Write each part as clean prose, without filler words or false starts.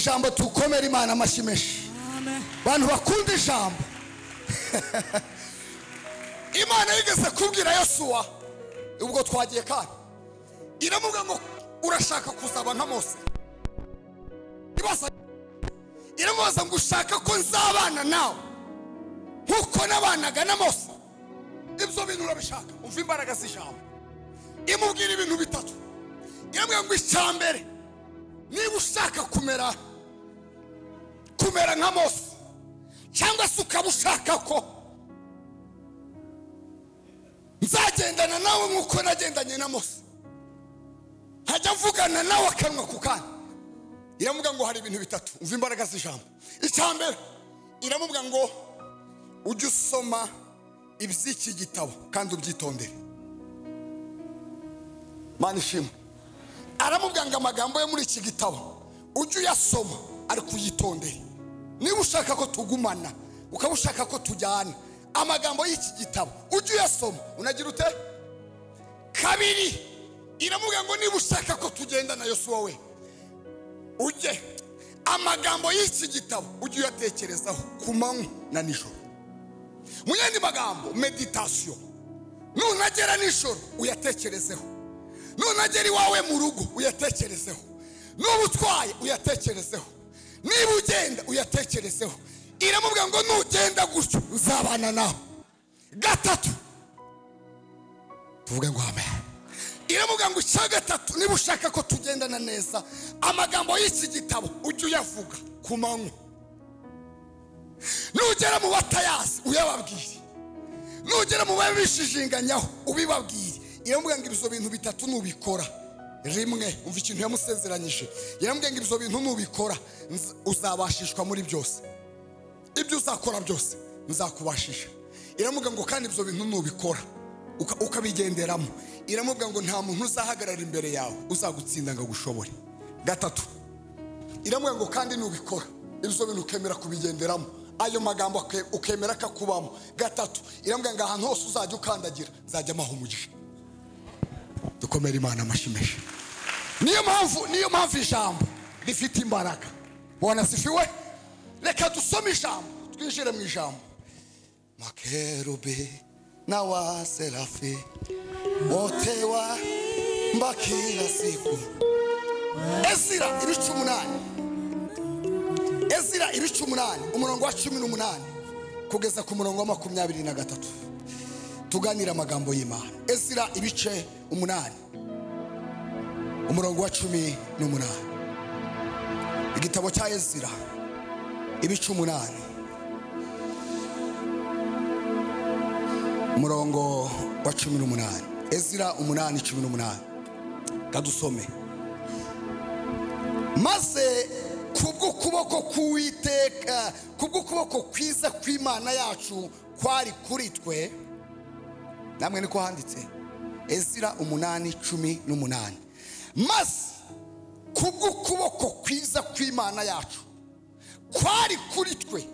ijambo tukomera Imana amashimeshi. Bantu bakunda ijambo. Imana yigeze kubwira Yosuwa ubwo twagiye kandi iramubwira ngo urashaka kuzaba nka Mose. Iramubaza ngo ushaka ko nzabana nawe nkuko nabanaga na Mose. Ibyo bintu urabishaka. Umva imbaraga z'ijambo. Imubwira ibintu bitatu. Iramubwira ngo icyambere niba ushaka kumera nka Mose cyangwa se ukaba ushaka ko nzagendana nawe nkuko nagendanye na Mose, nkajya mvugana nawe akanwa ku kandi. Iramubwira ngo hari ibintu bitatu. Umva imbaraga z'ijambo. Icyambere iramubwira ngo ujye usoma iby'iki gitabo kandi ubyitondere. Mana ishimwe. Aramubwira ngo amagambo yo muri iki gitabo ujye uyasoma ariko uyitondere. Niba ushaka ko tugumana ukaba ushaka ko tujyana, amagambo y'iki gitabo ujye uyasoma unagira ute. Kabiri iramubwira ngo niba ushaka ko tugenda na Yosuwa we ujye amagambo y'iki gitabo ujye uyatekerezaho ku manywa na nijoro. Mu yandi magambo meditation. Nunagera nijoro uyatekerezeho, nunagera iwawe mu rugo uyatekerezeho, nuba utwaye uyatekerezeho, niba ugenda uyatekerezeho. Iramubwira ngo nugenda gutyo uzabana nawe. Gatatu tuvuge ngo amen. Iramubwira ngo icya gatatu niba ushaka ko tugendana neza amagambo y'iki gitabo ujye uyavuga ku manywa. Nugera mu batayazi uyababwire, nugera mu babishijinganyaho ubibabwire. Iramubwira ngo ibyo bintu bitatu nubikora rimwe, umva ikintu yamusezeranyije. Iramubwira ngo ibyo bintu nubikora uzabashishwa muri byose. Ibyo uzakora byose nzakubashisha. Iramubwira ngo kandi ibyo bintu nubikora ukabigenderamo, iramubwira ngo nta muntu uzahagarara imbere yawe uzagutsinda ngo agushobore. Gatatu iramubwira ngo kandi nubikora ibyo bintu ukemera kubigenderamo, ayo magambo ukemera kakubamo. Gatatu iramubwira ngo ahantu hose uzajya ukandagira nzajya amaho umugisha. Dukomere Imana amashimeshi. Niyo mpamvu ijambo rifite imbaraga. Bwana sifiwe. Reka dusome ijambo twinjire mu ijambo. Makerube na waserafi wote wa mbakira siku. Ezira ibice 8. Ezira ibice 8 umurongo wa 18 kugeza ku murongo wa 23 tuganira amagambo y'Imana. Ezira ibice 8 umurongo wa 18. Igitabo cya Ezira ibice 8 umurongo wa 18. Ezira 8:18. Kadusome. Maze kubw'ukuboko k'Uwiteka, kubw'ukuboko kwiza kw'Imana yacu kwari kuri twe. Namwe niko handitse. Ezira 8:18. Maze kubw'ukuboko kwiza kw'Imana yacu kwari kuri twe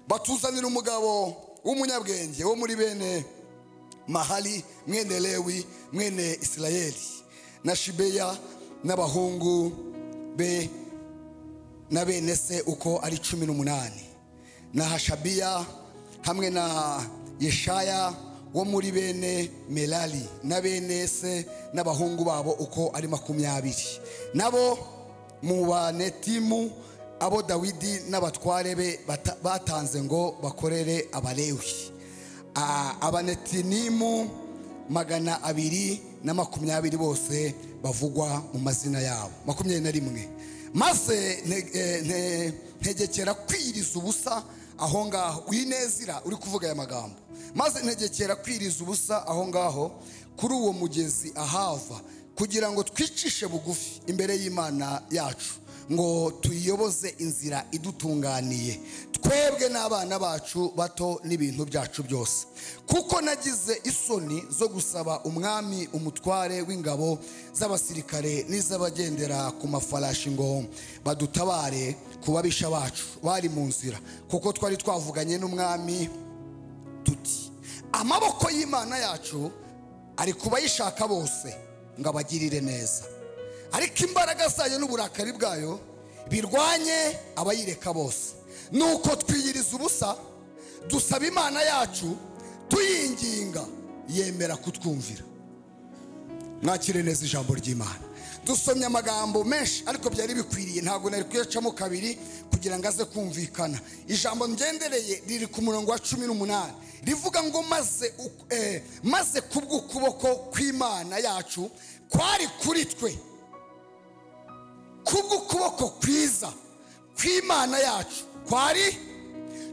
batuzanira umugabo w'umunyabwenge wo muri bene Mahali mwene Lewi mwene Isirayeli na Shibeya n'abahungu be na bene se uko ari 18 na Hashabiya hamwe na Yeshaya wo muri bene Melali na bene se n'abahungu babo uko ari 20 nabo mu banetimu abo Dawidi n'abatware be batanze ngo bakorere Abalewi. Abanetinimu 220 bose bavugwa mu mazina yabo 21. Maze ntegekera kwiriza ubusa aho ngaho. Winezira uri kuvuga aya magambo. Maze ntegekera kwiriza ubusa aho ngaho kuri uwo mugezi ahava kugira ngo twicishe bugufi imbere y'Imana yacu ngo tuyoboze inzira idutunganiye twebwe n'abana bacu bato n'ibintu byacu byose. Kuko nagize isoni zo gusaba umwami umutware w'ingabo z'abasirikare n'iz'abagendera ku mafarashi ngo badutabare kubabisha bacu bari mu nzira, kuko twari twavuganye n'umwami tuti amaboko y'Imana yacu ari kubayishaka bose ngo abagirire neza, ariko imbaraga zayo n'uburakari bwayo birwanye abayireka bose. Nuko twiyiriza ubusa dusaba Imana yacu tuyinginga, yemera kutwumvira. Mwakire neza ijambo ry'Imana. Dusomye amagambo menshi ariko byari bikwiriye, ntabwo nari kuyacamo kabiri kugira ngo aze kumvikana. Ijambo ngendereye riri ku murongo wa 18 rivuga ngo maze kubw'ukuboko kw'Imana yacu kwari kuri twe. Kubw'ukuboko kwiza kw'Imana yacu kwari,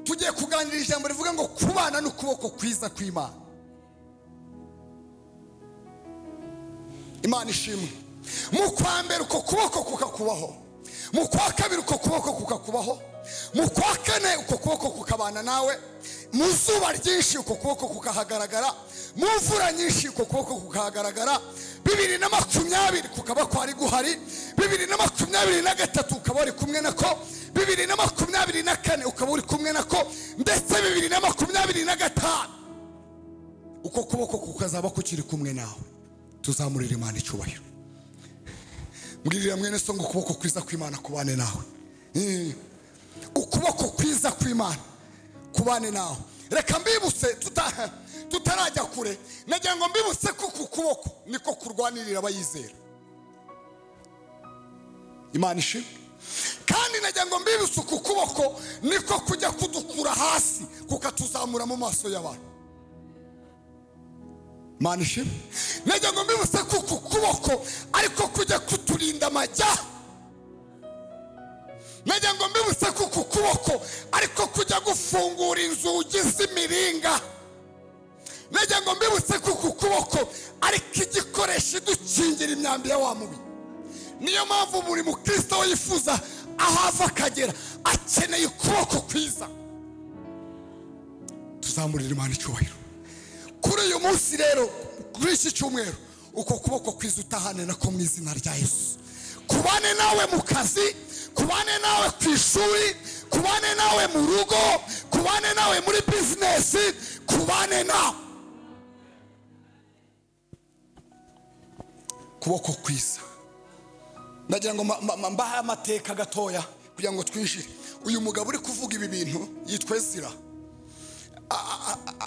tugiye kuganira ijambo rivuga ngo kubana n'ukuboko kwiza kw'Imana. Imana ishimwe. Mu kwa mbere uko kuboko kukakubaho, mu kwa kabiri uko kuboko kukakubaho, mu kwa kane uko kuboko kukabana nawe, mu zuba ryinshi uko kuboko kukahagaragara, mu mvura nyinshi uko kuboko kukahagaragara. 2020 kukaba kwari guhari, 2023 ukaba uri kumwe nako, 2024 ukaba uri kumwe nako, ndetse 2025 uko kuboko kukazaba kukiri kumwe nawe. Tuzamurira Imana icyubahiro. Mbwirira mwene so ngo ukuboko kwiza kw'Imana kubane nawe. Ukuboko kwiza kw'Imana kubane nawe. Reka mbibutse tutarajya kure, nagira ngo mbibutse ko ukuboko niko kurwanirira abayizera. Imana ishimwe. Kandi nagira ngo mbibutse ukuboko niko kujya kudukura hasi kukatuzamura mu maso y'abantu. Imana ishimwe. Nagira ngo mbibutse ko ukuboko ariko kujya kuturinda amajya. Nagira ngo mbibutse ko ukuboko ariko kujya gufungura inzugi z'imiringa. Nagira ngo mbibutse ko ukuboko ariko igikoresho idukingira imyambi ya wa mubi. Niyo mpamvu buri mukristo yifuza aho ava akagera akeneye ukuboko kwiza. Tuzamurira Imana icyubahiro. Kuri uyu munsi rero, kuri iki cyumweru, uko kuboko kwiza utahane nako mu izina rya Yesu. Kubane nawe mu kazi, kubane nawe ku ishuri, kubane nawe mu rugo, kubane nawe muri business, kubane nawe. Kuboko kwiza. Ndagira ngo mbahe amateka gatoya kugira ngo twinjire. Uyu mugabo uri kuvuga ibi bintu yitwa Ezira.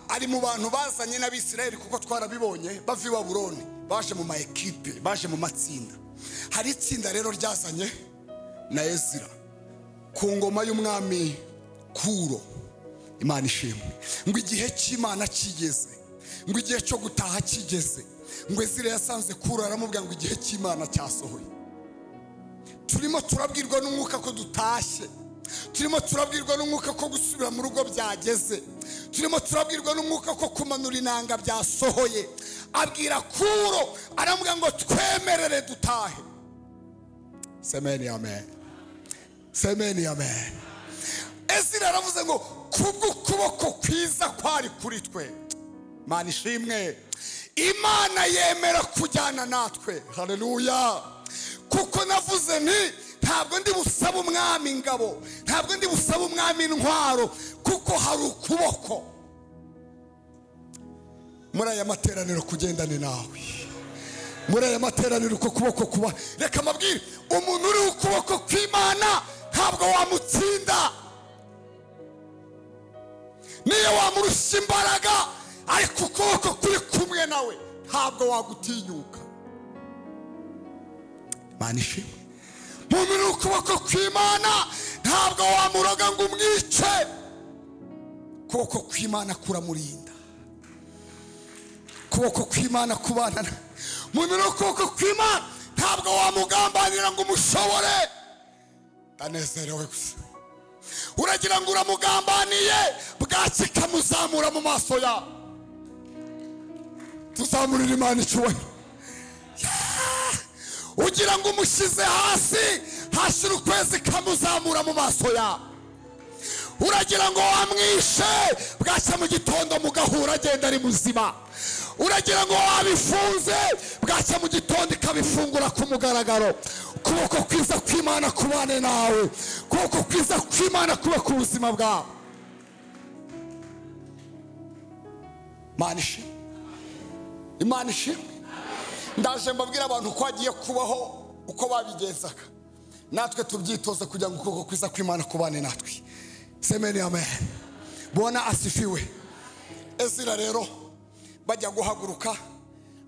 Ari mu bantu bazanye n'Abisirayeli, kuko twarabibonye bava i Babuloni, baje mu maekipe, baje mu matsinda. Hari itsinda rero ryazanye na Ezira ku ngoma y'umwami Kuro. Imana ishimwe. Ngo igihe cy'Imana kigeze, ngo igihe cyo gutaha kigeze, ngo Ezira yasanze Kuro aramubwira ngo igihe cy'Imana cyasohoye. Turimo turabwirwa n'umwuka ko dutashye, turimo turabwirwa n'umwuka ko gusubira mu rugo byageze, turimo turabwirwa n'umwuka ko kumanura inanga byasohoye. Abwira Kuro aramubwira ngo twemerere dutahe. Semeni amen. Semeni amen. Ezira aravuze ngo kubw'ukuboko kwiza kwari kuri twe. Imana ishimwe. Imana yemera kujyana natwe. Haleluya. Kuko navuze nti ntabwo ndi busaba umwami ingabo, ntabwo ndi busaba umwami intwaro, kuko hari ukuboko. Muri aya materaniro kugendane nawe, muri aya materaniro uko kuboko kuba. Reka mabwire, umuntu uri ukuboko kw'Imana ntabwo wamutsinda. Niyo wamurusha imbaraga, ariko ukuboko kuri kumwe nawe ntabwo wagutinyuka. Imana ishimwe. Umuntu uri ukuboko kw'Imana ntabwo wamuroga ngo umwice. Ukuboko kw'Imana kuramurinda. Ukuboko kw'Imana kubana. Umuntu uri ukuboko kw'Imana ntabwo wamugambanira ngo umushobore. Anezerewe gusa. Uragira ngo uramugambaniye, bwaki kamuzamura mu maso yawe. Tuzamurira Imana icyubahiro. Ugira ngo umushyize hasi, hashira ukwezi kamuzamura mu maso yawe. Uragira ngo wamwishe, bwacya mu gitondo mugahura agenda ari muzima. Uragira ngo wabifunze, bwacya mu gitondo ikabifungura ku mugaragaro. Ukuboko kwiza kw'Imana kubane nawe, ukuboko kwiza kw'Imana kuba ku buzima bwawe. Imana ishimwe. Imana ishimwe. Ndaje mbabwira abantu ko hagiye kubaho uko babigenzaga. natwe tubyitoze kugira ngo ukuboko kwiza kw'Imana kubane natwe. Semeni amen. Bwana asifiwe. Ezira rero bajya guhaguruka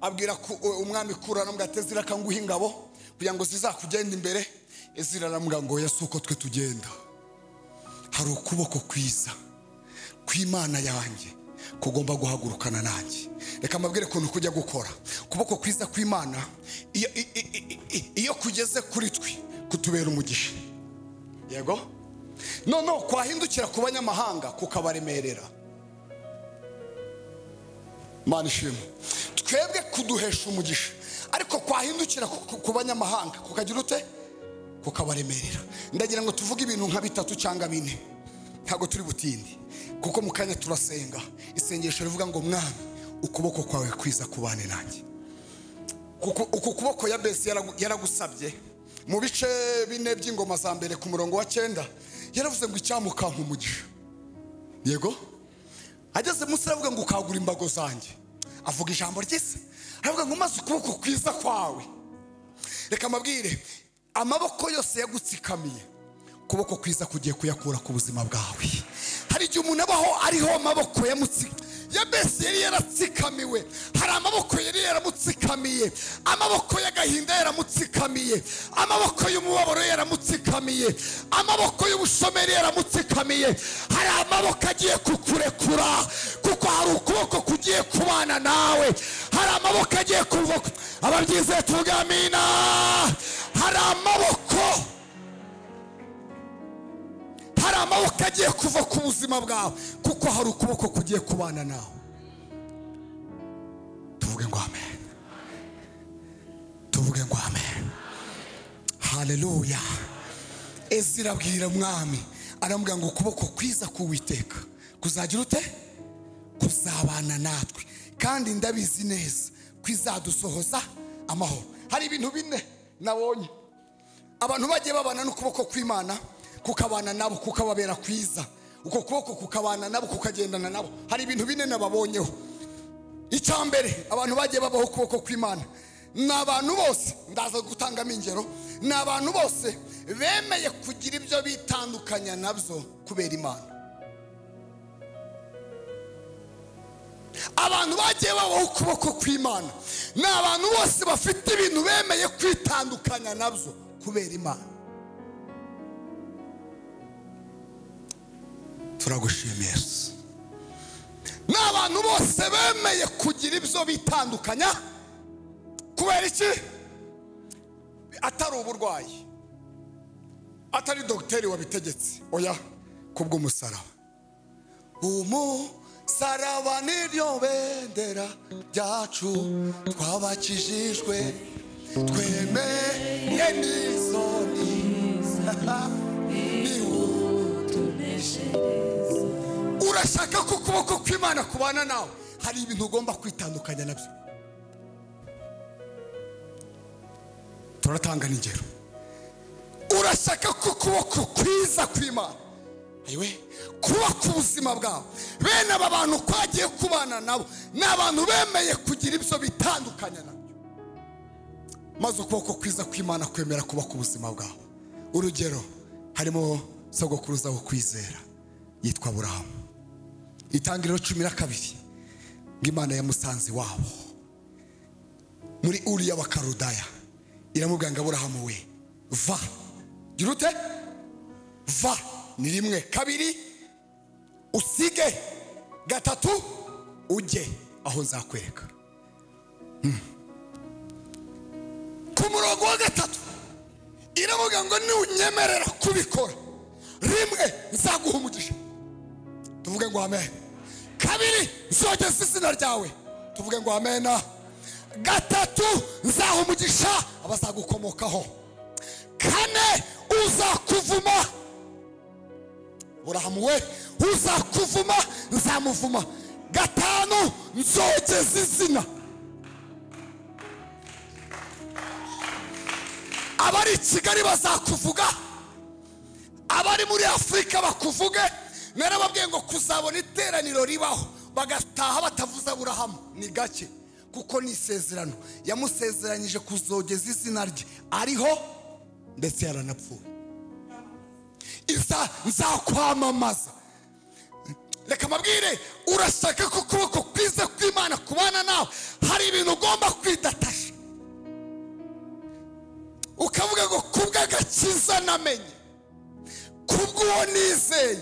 abwira umwami Kuro aramubwira ati Ezira kanguha ingabo kugira ngo zizakugenda imbere. Ezira aramubwira ngo Yesu uko twe tugenda hari ukuboko kwiza kw'Imana yanjye kugomba guhagurukana nanjye. Reka mbabwire kuntu kujya gukora ukuboko kwiza kw'Imana iyo kugeze kuri twe kutubera umugisha. Yego no kwahindukira ku banyamahanga kukabaremerera. Mana ishimwe. Twebwe kuduhesha umugisha ariko kwahindukira ku banyamahanga kukagira ute kukabaremerera. Ndagira ngo tuvuge ibintu nka 3 cyangwa 4 ntago turi butindi kuko mukanya turasenga isengesho rivuga ngo mwami ukuboko kwawe kwiza kubane nanjye. Uko kuboko ya Besi yaragusabye mu bice 4 by'ingoma za mbere ku murongo wa 9 yaravuze ngo icyamuka nk'umugisha. Yego ageze Musa aravuga ngo ukagura imbago zanjye. Avuga ijambo ryise aravuga ngo maze ukuboko kwiza kwawe. Reka mbabwire amaboko yose yagutsikamiye kuboko kwiza kugiye kuyakura ku buzima bwawe. Hari igihe umuntu abaho ariho amaboko ya Besi yari yaratsikamiwe. Hari amaboko yari yaramutsikamiye, amaboko y'agahinda yaramutsikamiye, amaboko y'umubabaro yaramutsikamiye, amaboko y'ubushomeri yaramutsikamiye. Hari amaboko agiye kukurekura kuko hari ukuboko kugiye kubana nawe. Hari amaboko agiye kuva. Ababyize tuvuga amina. Hari amaboko agiye kuva ku buzima bwawe kuko hari ukuboko kugiye kubana nawe. Tuvuge ngo amen. Tuvuge ngo amen. Haleluya. Ezira abwira umwami aramubwira ngo ukuboko kwiza k'Uwiteka kuzagira ute kuzabana natwe kandi ndabizi neza kwizadusohoza amahoro. Hari ibintu 4 nabonye abantu bagiye babana n'ukuboko kw'Imana kukabana nabo kukababera kwiza. Uko kuboko kukabana nabo kukagendana nabo. Hari ibintu 4 nababonyeho. Icyambere abantu bagiye babaho ukuboko kw'Imana n'abantu bose ndaza gutangamo ingero. N'abantu bose bemeye kugira ibyo bitandukanya nabyo kubera Imana. Abantu bagiye babaho ukuboko kw'Imana n'abantu bose bafite ibintu bemeye kwitandukanya nabyo kubera Imana. Turagushimiye. N'abantu bose bemeye kugira ibyo bitandukanya kubera iki? Atari uburwayi, atari dogiteri wabitegetse, oya kubw'umusaraba. Umusaraba niryo bendera ryacu twabakijijwe twemeye n'isoni urashaka ko ukuboko kw'Imana kubana nawe hari ibintu ugomba kwitandukanya nabyo. Turatanga n'ingero. Urashaka ko ukuboko kwiza kw'Imana ayiwe kuba ku buzima bwawe. Bene aba bantu kwagiye kubana nabo n'abantu bemeye kugira ibyo bitandukanya nabyo maze ukuboko kwiza kw'Imana kwemera kuba ku buzima bwawe. Urugero harimo sogokuruza wo kwizera yitwa Aburahamu. Itangiriro 12 ng'Imana yamusanze wabo muri Uriya wa Karudaya iramubwira ngo Aburahamu we va girute va ni 1 2 usige 3 ujye aho nzakwereka. Ku murongo wa 3 iramubwira ngo nunyemerera kubikora 1 nzaguha umugisha. Tuvuge ngo amen. 2 nzogeza izina ryawe. Tuvuge ngo amen. 3 nzaha umugisha abazagukomokaho. 4 uzakuvuma. Aburahamu we uzakuvuma nzamuvuma. 5 nzogeza izina. Abari Kigali bazakuvuga, abari muri Afrika bakuvuge. Narababwiye ngo kuzabona iteraniro ribaho bagataha batavuza Aburahamu ni gake kuko ni isezerano yamusezeranyije kuzogeza izina rye ariho ndetse yaranapfuye. Nzakwamamaza. Reka mabwire, urashaka ko ukuboko kwiza kw'Imana kubana nawe, hari ibintu ugomba kwidatasha ukavuga ngo kubw'agakiza namenye, kubw'uwo nizeye.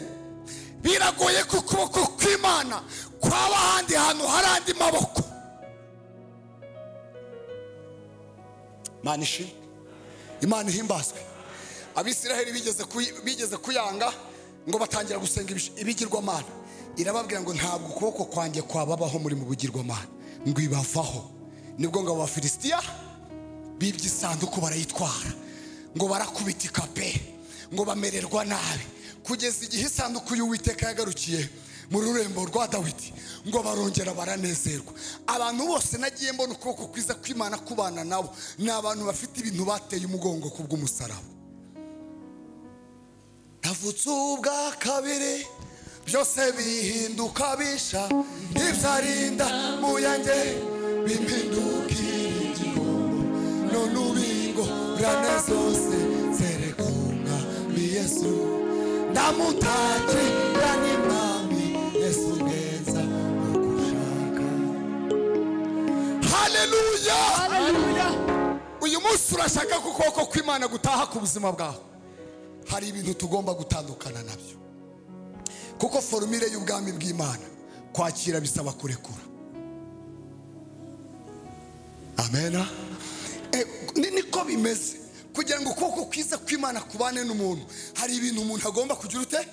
Biragoye ko ukuboko kw'Imana kwaba ahandi hantu hari andi maboko. Imana ishimwe, Imana ihimbazwe. Abisiraheli bigeze kuyanga ngo batangira gusenga ibigirwamana. Irababwira ngo ntabwo ukuboko kwanjye kwababaho muri mu bugirwamana, ngo ibavaho. Nibwo ngo Abafilisitiya bibye isanduku barayitwara, ngo barakubitika pe, ngo bamererwa nabi, kugeza igihe isanduku y'Uwiteka yagarukiye mu rurembo rwa Dawidi, ngo barongera baranezerwa. Abantu bose nagiye mbona ukuboko kwiza kw'Imana kubana nabo ni abantu bafite ibintu bateye umugongo kubw'umusaraba. Navutse ubwa kabiri, byose bihinduka bisha, ibyarinda mu yanjye bimpindukira igihombo, none ubingorane zose zerekunga mi Yesu, ndamutakira n'Imwami Yesu neza ukushaka. Haleluya, haleluya. Uyu munsi urashaka ko ukuboko kw'Imana gutaha ku buzima bwawe, hari ibintu tugomba gutandukana nabyo, kuko formule y'ubwami bw'Imana kwakira bisaba kurekura. Amena. Niko bimeze. Kugira ngo ukuboko kwiza kw'Imana kubane n'umuntu, hari ibintu umuntu agomba kugira ute?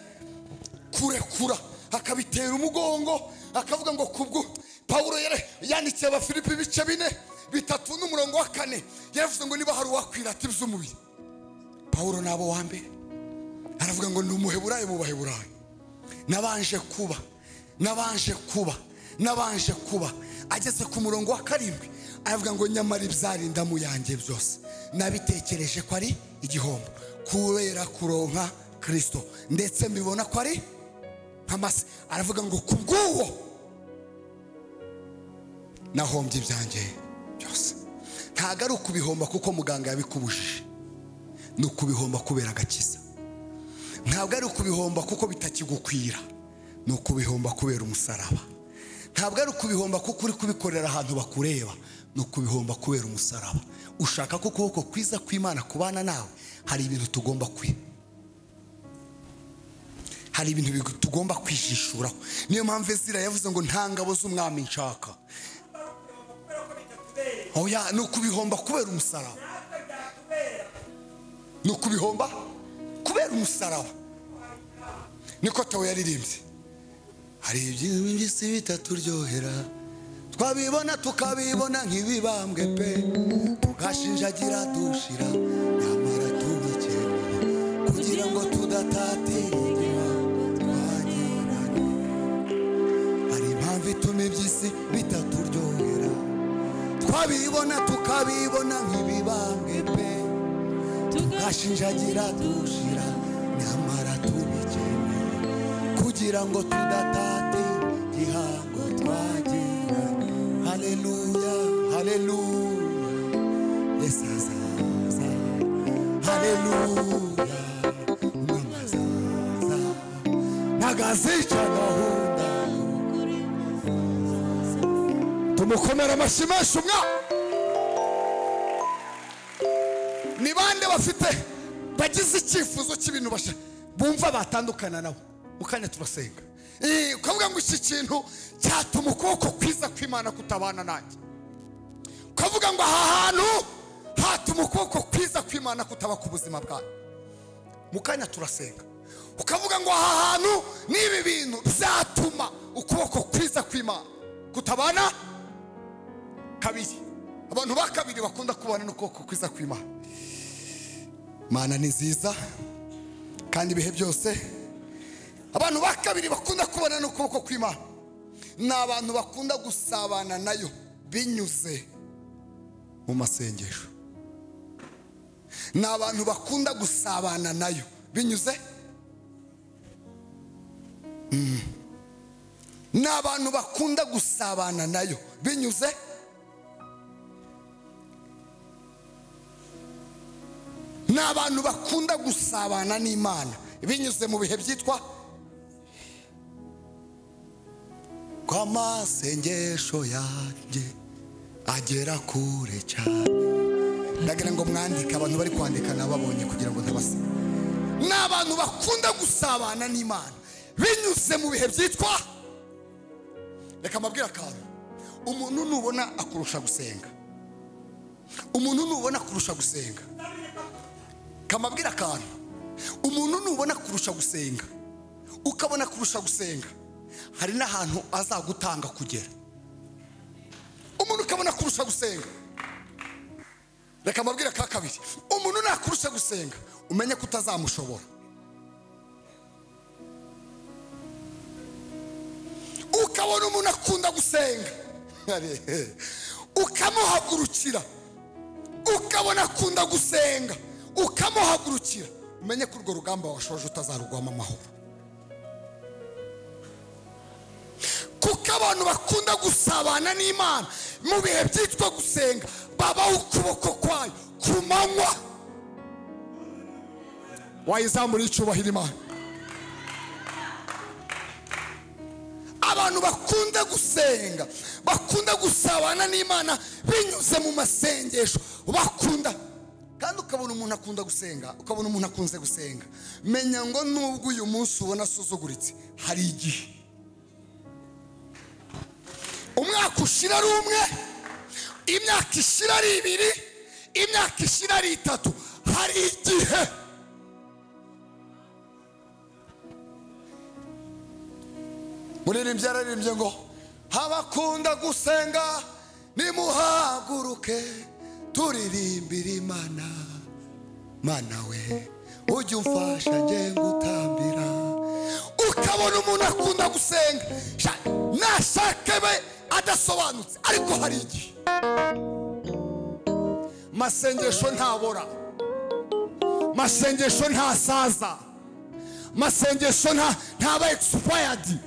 Kurekura, akabitera umugongo, akavuga ngo kubwo Paulo yanditse Abafilipi ibice 4:3 n'umurongo wa 4, yaravuze ngo niba hari uwakwirata iby'umubiri, Paulo nabo wa mbere aravuga ngo ndi umuheburayo mu baheburayo, nabanje kuba. Ageze ku murongo wa 7 aravuga ngo nyamara ibyarinda mu yanjye byose nabitekereje ko ari igihombo kubera kuronka Kristo, ndetse mbibona ko ari nk'amase. Aravuga ngo kubw'uwo nahombye ibyanjye byose. Ntago ari ukubihomba kuko muganga yabikubujije, ni ukubihomba kubera agakiza. Ntabwo ari ukubihomba kuko bitakigukwira, ni ukubihomba kubera umusaraba. Ntabwo ari ukubihomba kuko uri kubikorera ahantu bakureba, ni ukubihomba kubera umusaraba. Ushaka ko ukuboko kwiza kw'Imana kubana nawe, hari ibintu tugomba hari ibintu tugomba kwishishuraho. Niyo mpamvu Ezira yavuze ngo nta ngabo z'umwami nshaka. Oya, ni ukubihomba kubera umusaraba, ni ukubihomba kubera umusaraba. Niko Tawe yaririmbye, hari iby'isi bitaturyohera, twabibona tukabibona nk'ibibambwe pe, tugashinjagira dushira, nyamara tubikeneye kugira ngo tudatatira igihango twagiranye. Hari impamvu ituma iby'isi bitaturyohera, twabibona tukabibona nk'ibibambwe pe, tugashinjagira dushira, nyamara tubikeneye kugira ngo tudatatira igihango twagiranye. Haleluya, haleluya, Yesu azaza. Haleluya, umwami azaza, ntagazica gahunda. Tumukomera amashyi menshi umwami. Ni bande bagize icyifuzo cy'ibintu bumva batandukana nabo? Ukanya turasenga, ukavuga ngo iki kintu cyatuma ukuboko kwiza kw'Imana kutabana nanjye. Ukavuga ngo aha hantu hatuma ukuboko kwiza kw'Imana kutaba ku buzima bwawe. Mukanya turasenga, ukavuga ngo aha hantu n'ibi bintu byatuma ukuboko kwiza kw'Imana kutabana. Kabiri, abantu ba kabiri bakunda kubana n'ukuboko kwiza kw'Imana. Mana ni nziza kandi ibihe byose. Abantu ba kabiri bakunda kubana n'ukuboko kw'Imana ni abantu bakunda gusabana nayo binyuze mu masengesho. Ni abantu bakunda gusabana nayo binyuze ni abantu bakunda gusabana nayo binyuze ni abantu bakunda gusabana n'Imana binyuze mu bihe byitwa kwa masengesho yanjye agera kure cyane. Ndagira ngo mwandike, abantu bari kwandika nababonye kugira ngo ntabase. N'abantu bakunda gusabana n'Imana binyuze mu bihe byitwa, reka mabwira akantu, umuntu nubona akurusha gusenga, umuntu nubona kurusha gusenga, kamabwira akantu, umuntu nubona kurusha gusenga, ukabona kurusha gusenga, hari n'ahantu azagutanga kugera. Umuntu ukabona kurusha gusenga, reka mabwira ka kabiri, umuntu nakurusha gusenga umenye ko utazamushobora. Ukabona umuntu akunda gusenga ukamuhagurukira, ukabona akunda gusenga ukamuhagurukira, umenye ko urwo rugamba washoje utazarugwamo amahoro. Kuko abantu bakunda gusabana n'Imana mu bihe byitwa gusenga babaho ukuboko kwayo ku manywa. Wayizamura icyubahiro Imana. Abantu bakunda gusenga, bakunda gusabana n'Imana binyuze mu masengesho, bakunda. Kandi ukabona umuntu akunda gusenga, ukabona umuntu akunze gusenga, menya ngo nubwo uyu munsi ubona asuzuguritse, hari igihe umwaka ushira ari umwe, imyaka ishira ari ibiri, imyaka ishira ari itatu, hari igihe muririmbyi yararimbye ngo abakunda gusenga nimuhaguruke turirimbira Imana. Mana we ujye umfasha nge ngutambira. Ukabona umuntu akunda gusenga, nashake be adasobanutse, ariko hari igihe masengesho ntabora, masengesho ntasaza, masengesho ntaba expired.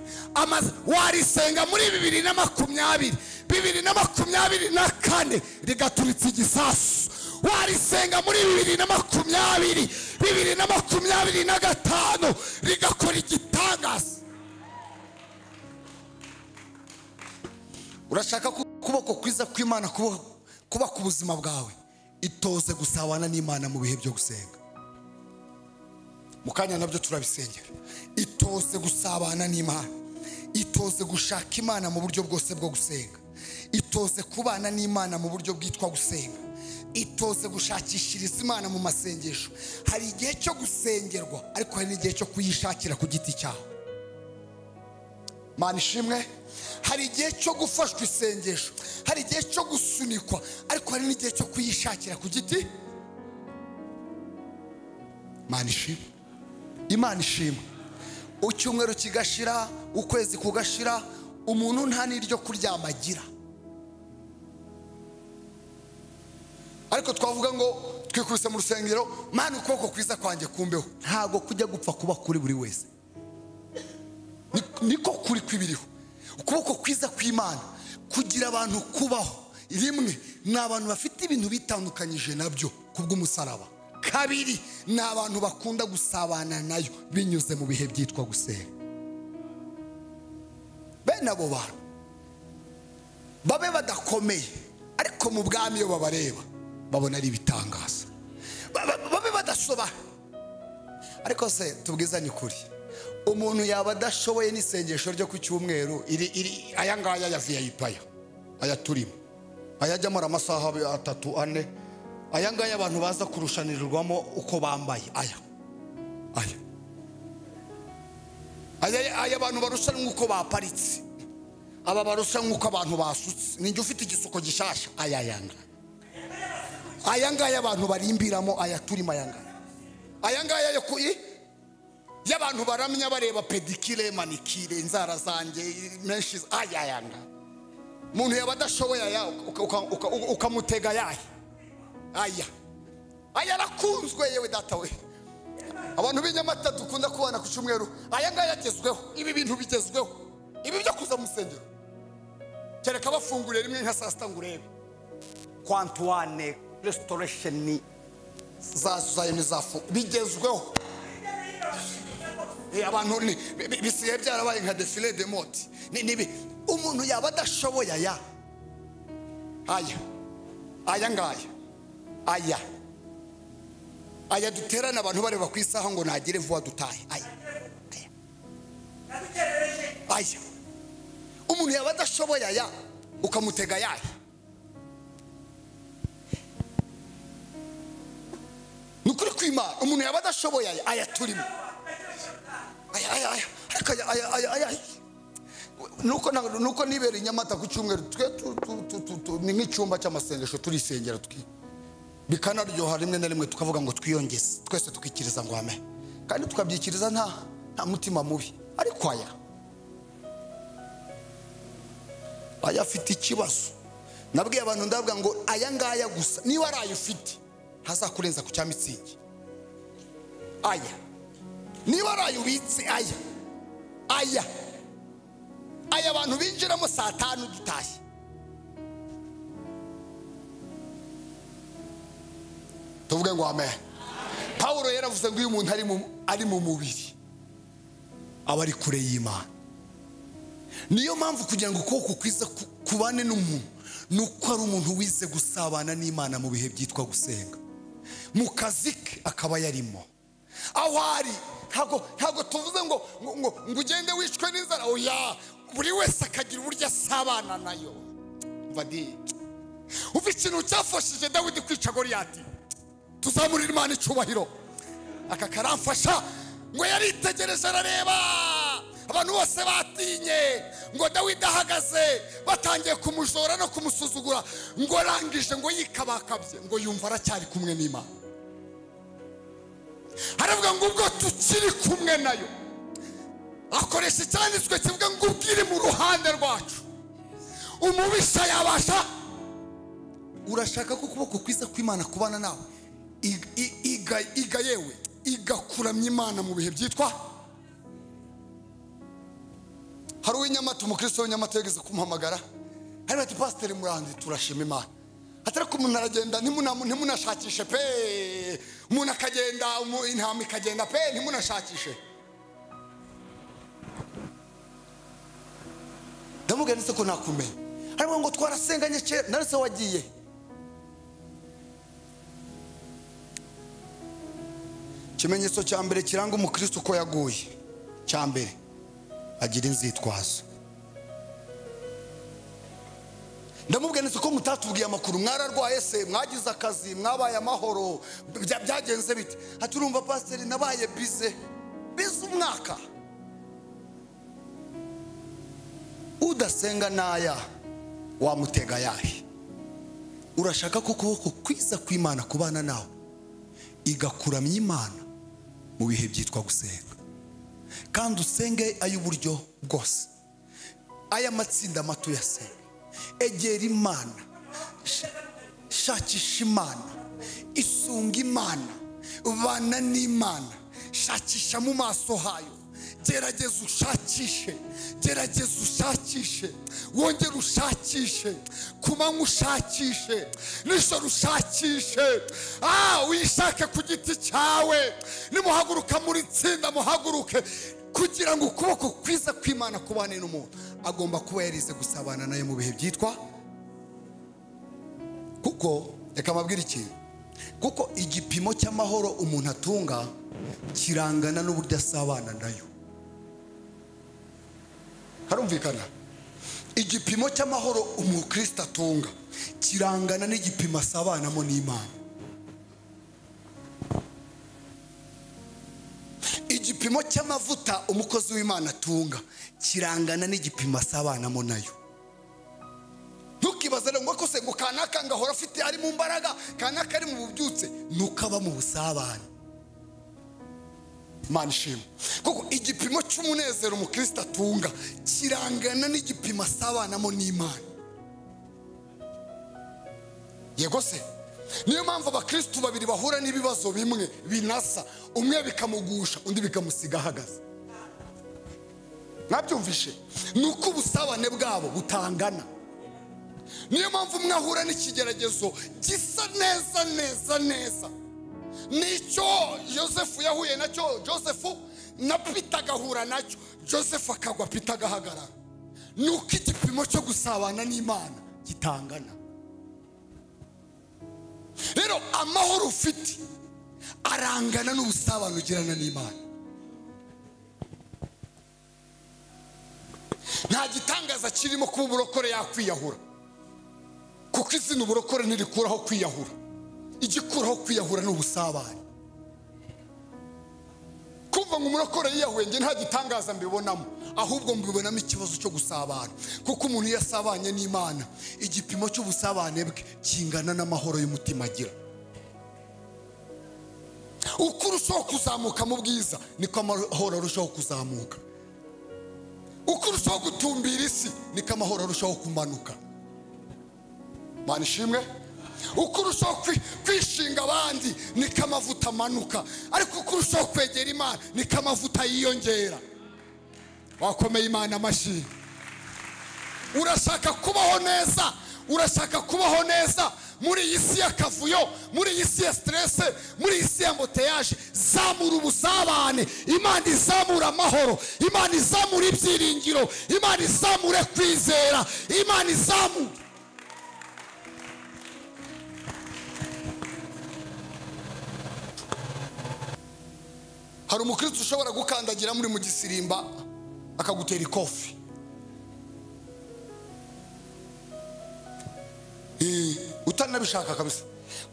Warisenga muri 2020, 2024 rigaturitse igisasu. Warisenga muri 2020, 2025 rigakora igitangaza. Urashaka kuboko kwiza kw'Imana kuba ku buzima bwawe, itoze gusabana n'Imana mu bihe byo gusenga. Mukanya nabyo turabisengera. Itoze gusabana n'Imana, itoze gushaka Imana mu buryo bwose bwo gusenga, itoze kubana n'Imana mu buryo bwitwa gusenga, itoze gushakishiriza Imana mu masengesho. Hari igihe cyo gusengerwa, ariko hari n'igihe cyo kuyishakira ku giti cyawe. Mana ishimwe. Hari igihe cyo gufashwa isengesho, hari igihe cyo gusunikwa, ariko hari n'igihe cyo kuyishakira ku giti. Mana ishimwe. Imana ishimwe. Ucyumweru kigashira, ukwezi kugashira, umuntu nta n'iryo kuryama agira. Ariko twavuga ngo twikubise mu rusengero, Mana ukuboko kwiza kwanjye kumbeho. Ntago kujya gupfa kuba kuri buri wese, niko kuri kwibiriho. Ukuboko kwiza kw'Imana kugira abantu kubaho. Rimwe ni abantu bafite ibintu bitandukanyije nabyo kubw'umusaraba. Kabiri ni abantu bakunda gusabana nayo binyuze mu bihe byitwa gusenga. Bene abo bantu babe badakomeye, ariko mu bwami iyo babareba babona ari ibitangaza. Babe badasoba, ariko se tubwizanye ukuri, umuntu yaba adashoboye n'isengesho ryo ku cyumweru iri aya ngaya ya VIP aya turimo, ayajyamo amasaha 3-4, aya ngaya abantu baza kurushanirwamo uko bambaye, aya abantu barushanwa uko baparitse, aba barushanwa uko abantu basutse. Ninjye ufite igisuko gishasha, aya ngaya abantu barimbiramo, aya turimo aya ngaya yo kuyi y'abantu baramya bareba pedicure, manicure, inzara zanjye menshi. Aya muntu yaba adashoboye ukamutega yahe. Aya arakunzwe yewe data we. Abantu b'inyamata dukunda kubana ku cyumweru, aya ngaya agezweho. Ibi bintu bigezweho, ibi byo kuza musengero, kereka bafunguriye rimwe nka saa sita ngo urebe kwa Antoine Restoration zazuzaye nizafu bigezweho. Abantu bisigaye byarabaye nka defile de mode. Nibi umuntu yaba adashoboye aya ngaya aya duterana abantu bareba ku isaha ngo nagire vuba dutahe. Aya umuntu yaba adashoboye ukamutega nukuri kw'Imana umuntu yaba adashoboye aya turimo nuko nibera inyamata ku cyumweru ni nk'icyumba cy'amasengesho turisengera bikanaryoha rimwe na rimwe tukavuga ngo twiyongeze twese tukikiriza ngo amen, kandi tukabyikiriza nta mutima mubi. Ariko aya afite ikibazo. Nabwiye abantu ndavuga ngo aya ngaya gusa niba ari ayo ufite hazakurenza ku cya Mitsingi. Niba ari ayo ubitse aya abantu binjiramo saa 5 dutashye. Tuvuge ngo amen. Paulo yaravuze ngo uyu muntu ari mu mubiri aba ari kure y'Imana. Niyo mpamvu kugira ngo ukuboko kwiza kubane n'umuntu nuko ari umuntu wize gusabana n'Imana mu bihe byitwa gusenga, mu kazi ke akaba yarimo. Aho ari ntago tuvuze ngo ugende wicwe n'inzara. Oya, buri wese akagira uburyo asabana nayo. Uva ikintu cyafashije Dawidi kwica Goliyati, tuzamurira Imana icyubahiro. Aka karamfasha ngo yaritegereje arareba abantu bose batinye ngo Dawidi ahagaze batangiye kumujora no kumusuzugura, ngo arangije ngo yikabakabye ngo yumva aracyari kumwe n'Imana. Haravuga ngo ubwo tukiri kumwe nayo, akoresha icyanditswe kivuga ngo ubwire mu ruhande rwacu umubisha yabasha. Urashaka ko ukuboko kwiza kw'Imana kubana nawe yewe igakuramya Imana mu bihe byitwa. Hari uw'inyamata, umukristo w'inyamata yageze kumuhamagara, hari ati pasiteri Murandi turashima Imana. Atari ko umuntu aragenda ntimunashakishe pe, umuntu akagenda intama ikagenda pe ntimunashakishe. Ndamuganitse ko nakumenya. Harimo ngo twarasenganye kera, narese wagiye. Ikimenyetso cya mbere kiranga umukristo ko yaguye, cya mbere agira inzitwazo. Ndamubwenetse ko mutatubwiye amakuru, mwararwaye se, mwagize akazi, mwabaye amahoro, byagenze bite? Ati urumva pasiteri nabaye bize umwaka. Udasenga naya wamutega yahe. Urashaka ko ukuboko kwiza kw'Imana kubana nawe igakuramya Imana mu bihe byitwa gusenga, kandi usenge ay'uburyo bwose. Aya matsinda mato yasenga, egera Imana, shakisha Imana, isunga Imana, bana n'Imana, shakisha mu maso hayo. Gerageza ushakishe, wongera ushakishe, kumanywa ushakishe, nijoro ushakishe. Wishake ku giti cyawe, nimuhaguruka muri tsinda muhaguruke, kugira ngo ukuboko kwiza kw'Imana kubane n'umuntu agomba kuba yarize gusabana nayo mu bihe byitwa. Kuko reka mabwira ikintu, kuko igipimo cy'amahoro umuntu atunga kirangana n'uburyo asabana nayo. Harumvikana? Igipimo cy'amahoro umukristo atunga kirangana n'igipimo asabanamo n'Imana. Igipimo cy'amavuta umukozi w'Imana atunga kirangana n'igipimo asabanamo nayo. Ntukibaze ngo ko se ngo kanaka ngahora afite ari mu mbaraga, kanaka ari mu bubyutse, nukaba mu busabane. Imana ishimwe. Kuko igipimo cy'umunezero umukristo atunga kirangana n'igipimo asabanamo n'Imana. Yego se, niyo mpamvu abakristo babiri bahura n'ibibazo bimwe binasa, umwe bikamugusha undi bikamusiga ahagaze. Nabyumvishe nuko ubusabane bwabo butangana. Niyo mpamvu umwe ahura n'ikigeragezo gisa neza nicyo Yosefu yahuye nacyo, Josefu na Peter agahura nacyo, Josefu akagwa Peter agahagarara. Nuko igipimo cyo gusabana n'Imana gitangana. Rero amahoro ufite arangana n'ubusabane ugirana n'Imana. Nta gitangaza kirimo kuba uburokore yakwiyahura, kuko izina uburokore ntirikuraho kwiyahura. Igikuraho kwiyahura n'ubusabane. Kumva ngo umurokore yiyahuye nge nta gitangaza mbibonamo, ahubwo mbibonamo ikibazo cyo gusabana. Kuko umuntu yasabanye n'Imana, igipimo cy'ubusabane bwe kingana n'amahoro y'umutima agira. Uko urushaho kuzamuka mu bwiza niko amahoro arushaho kuzamuka. Uko urushaho gutumbira isi niko amahoro arushaho kumanuka. Mana ishimwe. Uko urushaho kwishinga abandi niko amavuta amanuka, ariko uko urushaho kwegera Imana niko amavuta yiyongera. Wakomeye Imana amashyi. Urashaka kubaho neza, urashaka kubaho neza muri iyi si y'akavuyo, muri iyi si ya stress, muri iyi si ya mboteyaje. Zamura ubusabane, Imana izamura amahoro, Imana izamura ibyiringiro, Imana izamure kwizera, Imana izamura. Hari umukristo ushobora gukandagira muri mu gisirimba akagutera ikofi. Utanabishaka kabisa.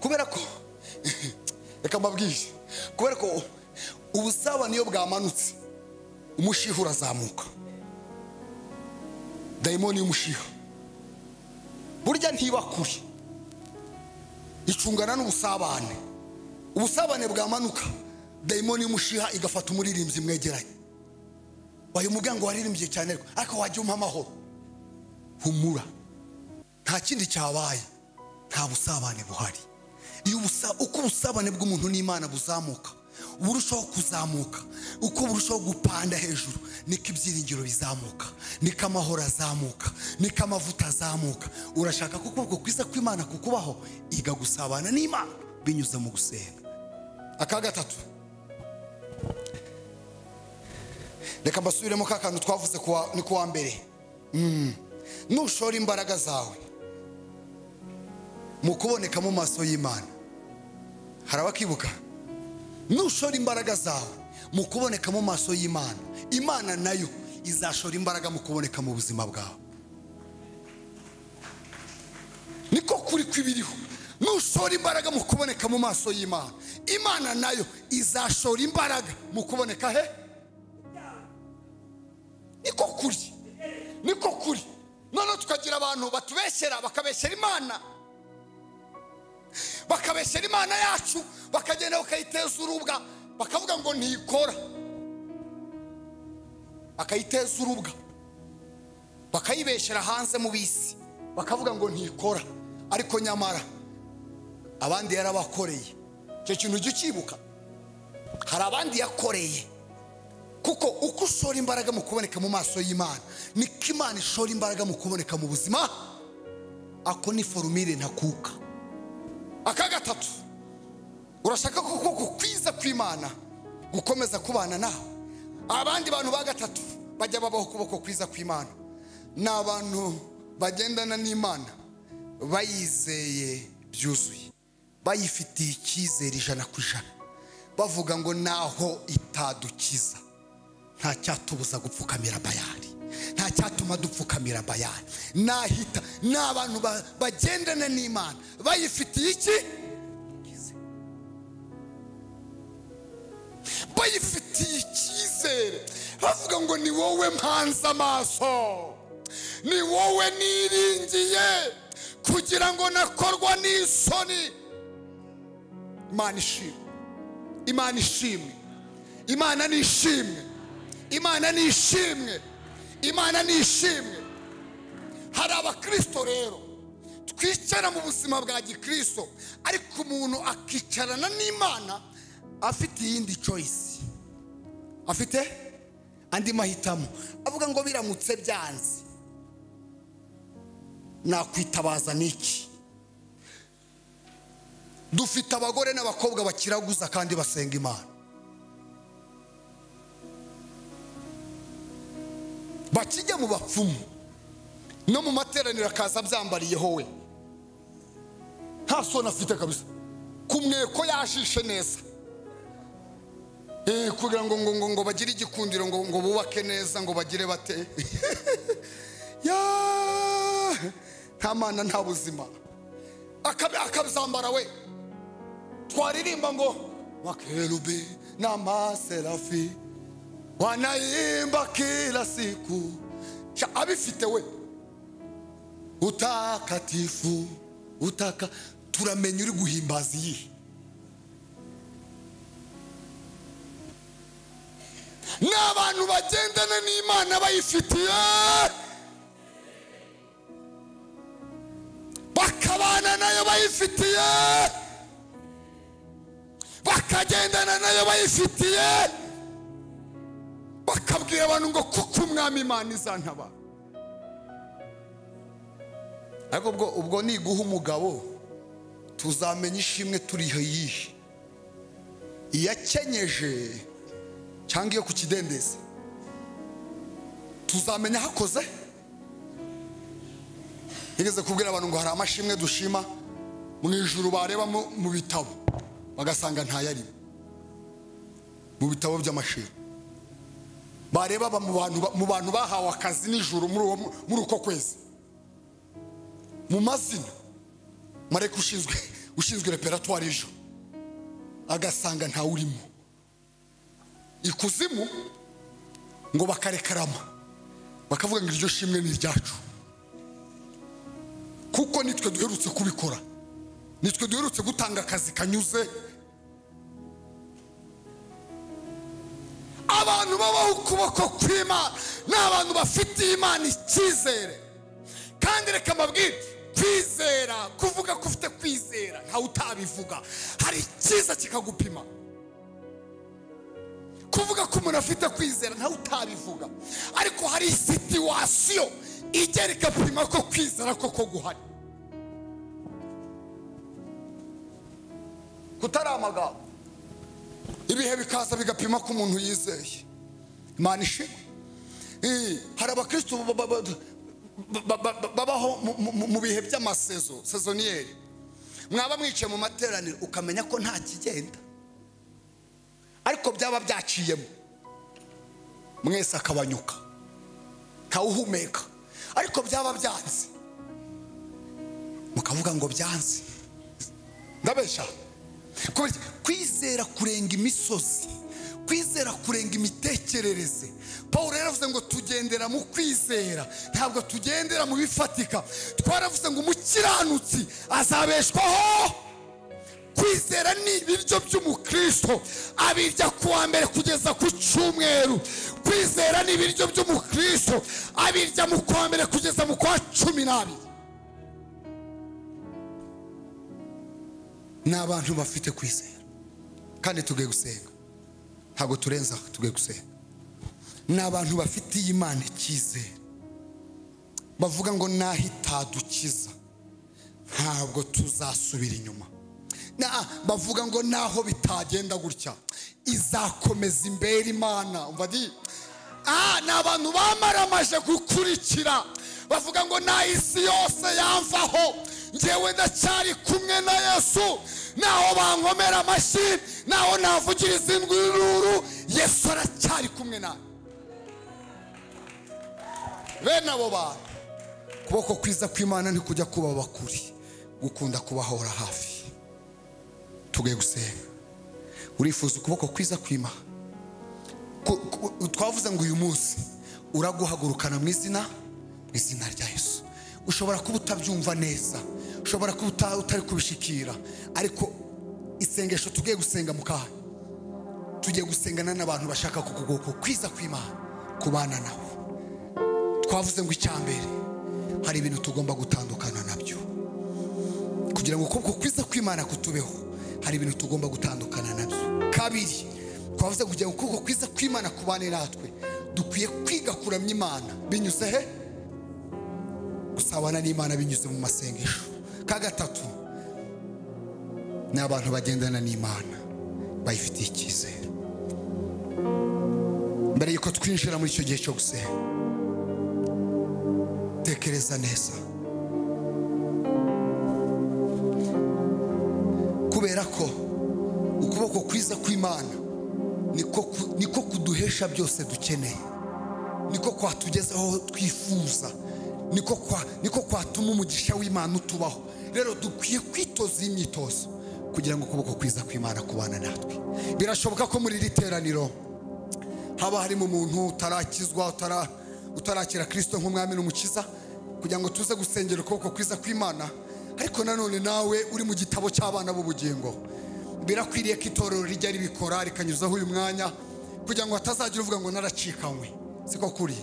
Kubera ko reka mbabwije, kubera ko ubusabane iyo bwamanutse umushiha urazamuka. Dayimoni y'umushiha burya ntiba kuri, icungana n'ubusabane. Ubusabane bwamanuka, dayimoni y'umushiha igafata umuririmbyi mwegeranye. Wayo mugango waririmbye cyane ariko wajya umpa amahoro. Humura, nta kindi cyabaye, nta busabane buhari. Iyo uko ubusabane bw'umuntu n'Imana buzamuka, burushaho kuzamuka, uko burushaho gupanda hejuru niko ibyiringiro bizamuka, niko amahoro azamuka, niko amavuta azamuka. Urashaka ko ukuboko kwiza kw'Imana kukubaho, iga gusabana n'Imana binyuze mu gusenga. Aka gatatu, reka mbasubiremo ka kantu twavuze ni kuwa mbere. Nushora imbaraga zawe mu kuboneka mu maso y'Imana, harabakibuka. Nushora imbaraga zawe mu kuboneka mu maso y'Imana, Imana nayo izashora imbaraga mu kuboneka mu buzima bwawe. Niko kuri kwibiriho. Nushora imbaraga mu kuboneka mu maso y'Imana, Imana nayo izashora imbaraga mu kuboneka he. Niko kuri, niko kuri. None tukagira abantu batubeshyera, bakabeshyera Imana, bakabeshyera Imana yacu, bakagenda bakayiteza urubwa, bakavuga ngo ntikora. Bakayiteza urubwa, bakayibeshyera hanze mu bisi, bakavuga ngo ntikora, ariko nyamara abandi yarabakoreye. Icyo kintu ujye ukibuka, hari abandi yakoreye. Kuko uko ushora imbaraga mu kuboneka mu maso y'Imana, niko Imana ishora imbaraga mu kuboneka mu buzima. Ako ni formule ntakuka. Aka gatatu, urashaka ko kwiza kw'Imana gukomeza kubana nawe. Abandi bantu ba gatatu bajya babaho kuboko kwiza kw'Imana, n'abantu bagendana n'Imana bayizeye byuzuye, bayifitiye icyizere 100%, bavuga ngo naho itadukiza nta cyatubuza gupfukamira Bayali, nta cyatuma dupfukamira Bayali. Nahita n'abantu bagendana n'Imana bayifitiye iki? Bayifitiye icyizere, bavuga ngo ni wowe mpanze amaso, ni wowe niringiye kugira ngo nakorwa n'isoni. Imana ishimwe, Imana ishimwe, Imana nishimwe, Imana nishimwe, Imana nishimwe. Hari abakristo rero twicara mu buzima bwa gikristo, ariko umuntu akicarana n'Imana afite iyindi choice, afite andi mahitamo. Avuga ngo biramutse byanze nakwitabaza niki? dufite abagore n'abakobwa bakiraguza kandi basenga Imana, bakijya mu bapfumu no mu materaniro akaza byambariyeho we, nta soni afite kabisa, kumweko yashishe neza, kugira ngo bagire igikundiro, ngo bubake neza, ngo bagire bate ya nta Mana nta buzima, akabizambara we. Twaririmba ngo makerubi na maserafi wanaimba kila siku, abifite we, utakatifu utaka, turamenya uri guhimbaza iyi. N'abantu bagendana n'Imana bayifitiye, bakabana nayo bayifitiye, bakagendana nayo bayifitiye, bakabwira abantu ngo kuko umwami Imana izantaba. Ariko ubwo niguha umugabo tuzamenya ishimwe turiho yihe, iyakenyeje cyangwa iyo ku kidendezi, tuzamenya hakoze. Yigeze kubwira abantu ngo hari amashimwe dushima mu ijuru bareba mu bitabo bagasanga ntayari, mu bitabo by'amashimwe bareba mu bantu bahawe akazi nijuru muri uko kwezi, mu mazina mareka ushinzwe reperatoire ejo agasanga ntawurimo, ikuzimu ngo bakarekarama bakavuga ngo iryo shimwe ni ryacu, kuko nitwe duherutse kubikora, nitwe duherutse gutanga akazi kanyuze. Abantu babaho ukuboko kw'Imana n'abantu bafitiye Imana icyizere, kandi reka mbabwire, kwizera, kuvuga ko ufite kwizera ntawe utabivuga, hari icyiza kikagupima. Kuvuga ko umuntu afite kwizera ntawe utabivuga, ariko hari situwasiyo igera igapima ko kwizera koko guhari, kutari amagambo. Ibihe bikaza bigapima ko umuntu yizeye Imana ishimwe. Hari abakristo babaho mu bihe by'amasezo, sezoniyeri. Mwaba mwicaye mu materaniro ukamenya ko nta kigenda, ariko byaba byaciyemo mwese akabanyuka ntawuhumeka, ariko byaba byanze mukavuga ngo byanze. Ndabesha? Kwizera kurenga imisozi, kwizera kurenga imitekerereze. Paulo yaravuze ngo tugendera mu kwizera, ntabwo tugendera mu bifatika. Twaravuze ngo umukiranutsi azabeshwaho. Kwizera ni ibiryo by'umukristo, abirya kuwa mbere kugeza ku cyumweru. Kwizera ni ibiryo by'umukristo, abirya mu kwa mbere kugeza mu kwa 12. N'abantu bafite kwizera, kandi tugiye gusenga, ntabwo turenza, tugiye gusenga. N'abantu bafitiye Imana icyizere, bavuga ngo naho itadukiza ntabwo tuzasubira inyuma. Bavuga ngo naho bitagenda gutya izakomeza imbere Imana. N'abantu bamaramaje gukurikira, bavuga ngo na isi yose yamvaho, njyewe ndacyari kumwe na Yesu. Naho bankomera amashyi, naho navugiriza induru, Yesu aracyari kumwe nawe. Bene abo bantu, kuboko kwiza kw'Imana ni kujya kuba bakuri, gukunda kubahora hafi. Tugiye gusenga. Urifuza ukuboko kwiza kw'Imana? Twavuze ngo uyu munsi uraguhagurukana mu izina rya Yesu. Ushobora kuba utabyumva neza, ushobora kuba utari kubishikira, ariko isengesho tugiye gusenga mukaha, tugiye gusengana n'abantu bashaka kuboko kwiza kw'Imana kubana nabo. Twavuze ngo icyambere hari ibintu tugomba gutandukana nabyo kugira ngo ukuboko kwiza kw'Imana kutubeho. Hari ibintu tugomba gutandukana nabyo. Kabiri, twavuze kugira ngo ukuboko kwiza kw'Imana kubane natwe, dukwiye kwiga kuramya Imana binyuze he? Gusabana n'Imana binyuze mu masengesho. Ka gatatu, ni abantu bagendana n'Imana bayifitiye icyizere. Mbere yuko twinjira muri icyo gihe cyo gusenga, tekereza neza, kubera ko ukuboko kwiza kw'Imana niko kuduhesha byose dukeneye, niko kwatugeza aho twifuza, niko kwatuma umugisha w'Imana utubaho. Rero dukwiye kwitoza imyitozo kugira ngo ukuboko kwiza kw'Imana kubana natwe. Birashoboka ko muri iri teraniro haba harimo umuntu utarakizwa, utarakira Kristo nk'umwami n'umukiza, kugira ngo tuze gusengera ukuboko kwiza kw'Imana. Ariko nanone nawe uri mu gitabo cy'abana b'ubugingo, birakwiriye ko itorero rijya ribikora rikanyuzaho uyu mwanya, kugira ngo hatazagira uvuga ngo naracikanywe. Siko kuri.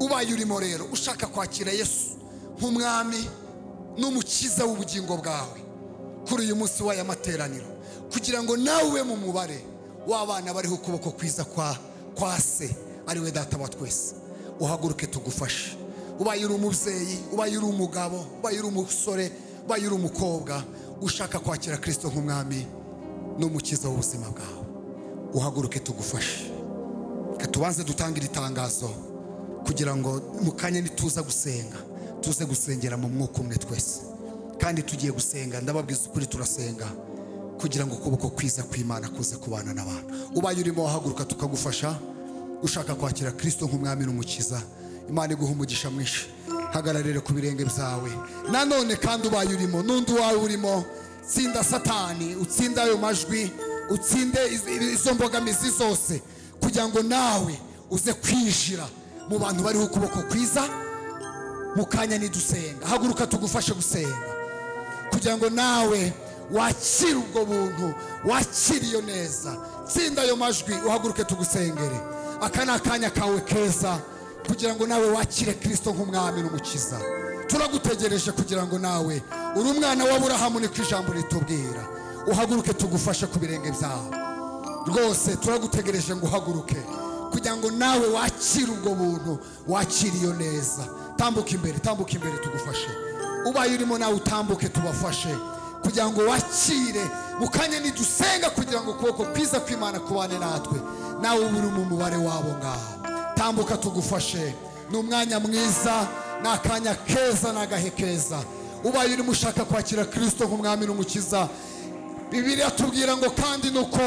Ubaye urimo rero ushaka kwakira Yesu nk'umwami n'umukiza w'ubugingo bwawe kuri uyu munsi w'aya materaniro, kugira ngo nawe mu mubare w'abana bariho ukuboko kwiza kwa se ari we data wa twese, uhaguruke tugufashe. Ubaye uri umubyeyi, ubaye uri umugabo, ubaye uri umusore, ubaye uri umukobwa ushaka kwakira Kristo nk'umwami n'umukiza w'ubuzima bwawe, uhaguruke tugufashe. Katubanze dutanga itangazo kugira ngo mu kanya nituza gusenga tuze gusengera mu mwuka umwe twese. Kandi tugiye gusenga, ndababwiza ukuri, turasenga kugira ngo ukuboko kwiza kw'Imana kuze kubana n'abantu. Ubaye urimo wahaguruka tukagufasha, ushaka kwakira Kristo nk'umwami n'umukiza, Imana iguha umugisha mwinshi. Hagararire ku birenge byawe. Nanone kandi ubaye urimo n'undi wawe urimo, tsinda Satani, utsinda ayo majwi, utsinde izo mbogamizi zose, kugira ngo nawe uze kwinjira mu bantu bariho ukuboko kwiza. Mu kanya nidusenga, haguruka tugufashe gusenga kugira ngo nawe wakire ubwo buntu, wakire iyo neza. Tsinda ayo majwi, uhaguruke tugusengere. Aka ni akanya kawe keza kugira ngo nawe wakire Kristo nk'umwami n'umukiza. Turagutegereje kugira ngo nawe uri umwana wa Aburahamu, niko ijambo ritubwira. Uhaguruke tugufashe ku birenge byawe. Rwose turagutegereje ngo uhaguruke kugira ngo nawe wakire ubwo buntu, wakire iyo neza. Tambuka imbere tugufashe. Ubaye urimo nawe utambuke tubafashe kugira ngo wakire. Mu kanya nidusenga kugira ngo ukuboko kwiza kw'Imana kubane natwe, nawe uri mu mubare wabo ngaho. Tambuka tugufashe. Ni umwanya mwiza, ni akanya keza, ni agahe keza. Ubaye urimo ushaka kwakira Kristo nk'umwami n'umukiza, Bibiliya tubwira ngo kandi nuko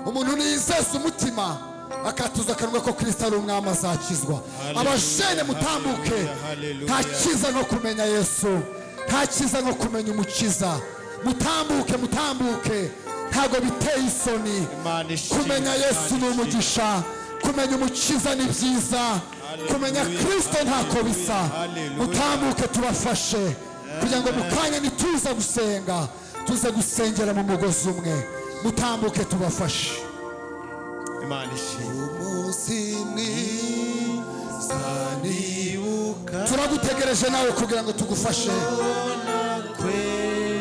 umuntu niyizeza umutima akatuza akanwa ko Kristo ari umwami azakizwa. Abajene mutambuke, nta cyiza no kumenya Yesu, nta cyiza no kumenya umukiza. Mutambuke, ntago biteye isoni. Kumenya Yesu ni umugisha, kumenya umukiza ni byiza, kumenya Kristo ntako bisa. Mutambuke tubafashe kugira ngo mu kanya nituza gusenga tuze gusengera mu mugozi umwe. Mutambuke tubafashe. Turagutegereje nawe kugira ngo tugufashe.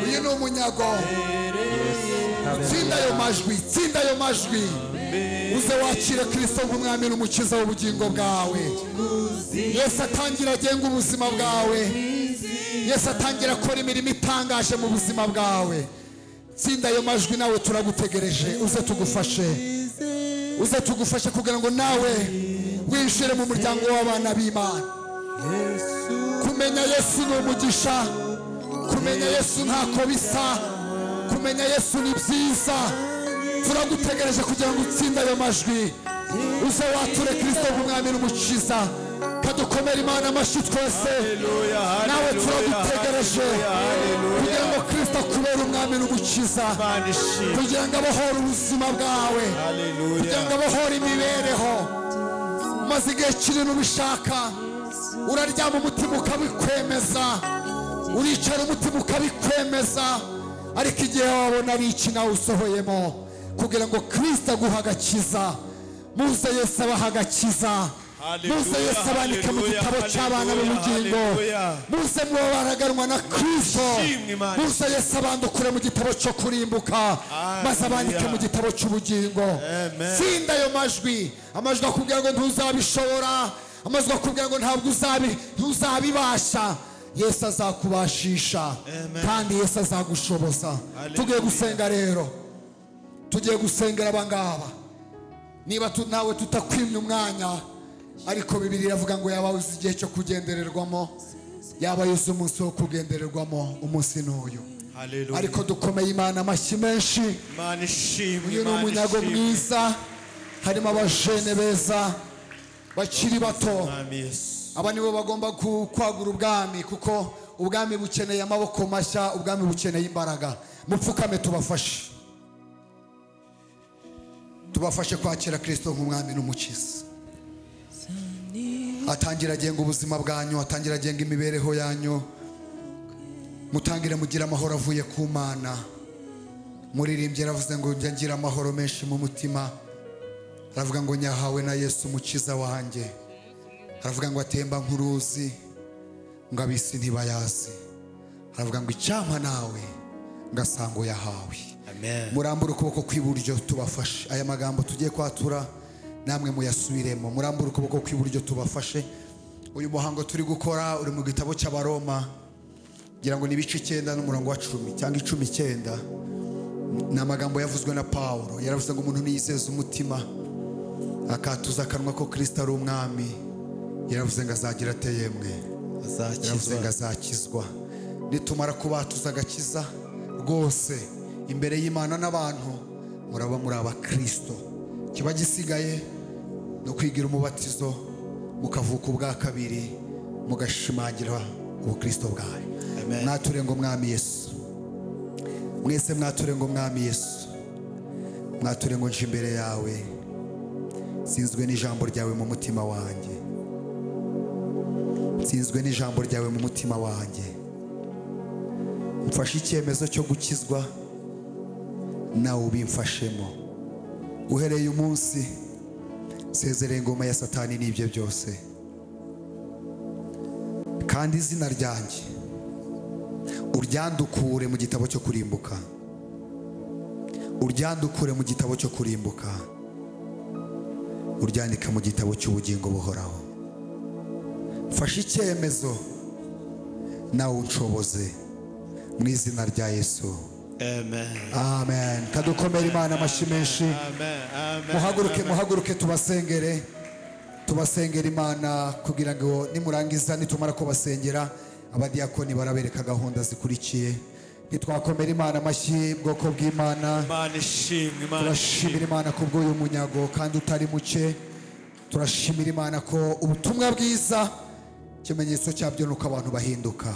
Uyu ni umunyago. Tsinda ayo majwi, uze wakire Kristo nk'umwami n'umukiza w'ubugingo bwawe. Yesu atangira agenga ubuzima bwawe. Yesu atangira akora imirimo itangaje mu buzima bwawe. Tsinda ayo majwi, nawe turagutegereje. Uze tugufashe kugira ngo nawe winjire mu muryango w'abana b'Imana. Kumenya Yesu ni umugisha, kumenya Yesu ntako bisa, kumenya Yesu ni byiza. Turagutegereje kugira ngo utsinde ayo majwi, uze wature Kristo nk'umwami n'umukiza. Kadukomere Imana amashyi twese. Nawe turagutegereje kugira ngo Kristo akubere umwami n'umukiza, kugira ngo abohore ubuzima bwawe, kugira ngo abohore imibereho. Maze igihe kinini ubishaka, uraryama umutima ukabikwemeza, uricara umutima ukabikwemeza, ariko igihe wabona ari iki nawe usohoyemo kugira ngo Kristo aguha agakiza. Muze Yesu abaha agakiza, muze Yesu abandike mu gitabo cy'abana b'ubugingo, muze muba baraganwa na Kristo, muze Yesu abandukure mu gitabo cyo kurimbuka, maze abandike mu gitabo cy'ubugingo. Tsinda ayo majwi, amajwi akubwira ngo ntuzabishobora, amajwi akubwira ngo ntabwo uzabibasha. Yesu azakubashisha kandi Yesu azagushoboza. Tugiye gusenga rero, tugiye gusengera abangaba. Niba nawe tutakwimye umwanya, ariko Bibiliya iravuga ngo yaba uzi igihe cyo kugendererwamo, yaba yuzuye umunsi wo kugendererwamo, umunsi n'uyu. Ariko dukomeye Imana amashyi menshi. Uyu ni umunyago mwiza, harimo abajene beza bakiri bato. Aba nibo bagomba kwagura ubwami, kuko ubwami bukeneye amaboko mashya, ubwami bukeneye imbaraga. Mupfukame tubafashe kwakira Kristo nk'umwami n'umukiza. Atangira agenga ubuzima bwanyu, atangira agenga imibereho yanyu. Mutangire mugira amahoro avuye ku Mana. Muririmbye aravuze ngo njya ngira amahoro menshi mu mutima. Aravuga ngo nyahawe na Yesu umukiza wanjye. Aravuga ngo atemba nk'uruzi, ngo abisi ntibayazi. Aravuga ngo icyampa nawe ngasango yahawe. Amen. Murambura ukuboko kw'iburyo tubafashe. Aya magambo tugiye kwatura namwe muyasubiremo. Murambura ukuboko kw'iburyo tubafashe. Uyu muhango turi gukora uri mu gitabo cy'Abaroma, ngira ngo ni ibice 9 n'umurongo wa 10 cyangwa 19. Ni amagambo yavuzwe na Pawulo. Yaravuze ngo umuntu niyizeza umutima akatuza akanwa ko Kristo ari umwami, yaravuze ngo azagira ateyemwe, yaravuze ngo azakizwa. Nitumara kubatuza agakiza rwose imbere y'Imana n'abantu, muraba muri aba Kristo. Kiba gisigaye no kwigira umubatizo, mukavuka ubwa kabiri, mugashimangira ubukristo bwawe. Mwature ngo mwami Yesu, mwese mwature ngo mwami Yesu, mwature ngo nje imbere yawe, sinzwe n'ijambo ryawe mu mutima wanjye, sinzwe n'ijambo ryawe mu mutima wanjye. Mfashe icyemezo cyo gukizwa, nawe ubimfashemo. Uhereye umunsi sezereye ingoma ya Satani n'ibyo byose, kandi izina ryanjye uryandukure mu gitabo cyo kurimbuka, uryandukure mu gitabo cyo kurimbuka, uryandika mu gitabo cy'ubugingo buhoraho. Mfashe icyemezo, nawe unshoboze mu izina rya Yesu. Amen. Amen. Kadukomera Imana amashyi menshi. Muhaguruke tubasengere. Tubasengera Imana kugira ngo nimurangiza nitumara kubasengera, abadiyakoni barabereka gahunda zikurikiye. Nitwakomera Imana amashyi bwoko bw'Imana. Turashimira Imana ku bw'uyu munyago kandi utari muke. Turashimira Imana ko ubutumwa bwiza ikimenyetso cyabyo nuko abantu bahinduka.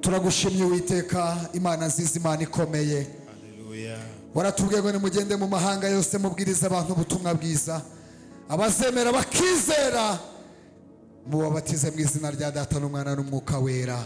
Turagushimye Uwiteka, Imana nziza, Imana ikomeye. Haleluya. Waratubwiye ngo nimugende mu mahanga yose mubwiriza abantu ubutumwa bwiza, abazemera bakizera mubabatize mu izina rya Data n'Umwana n'Umwuka wera.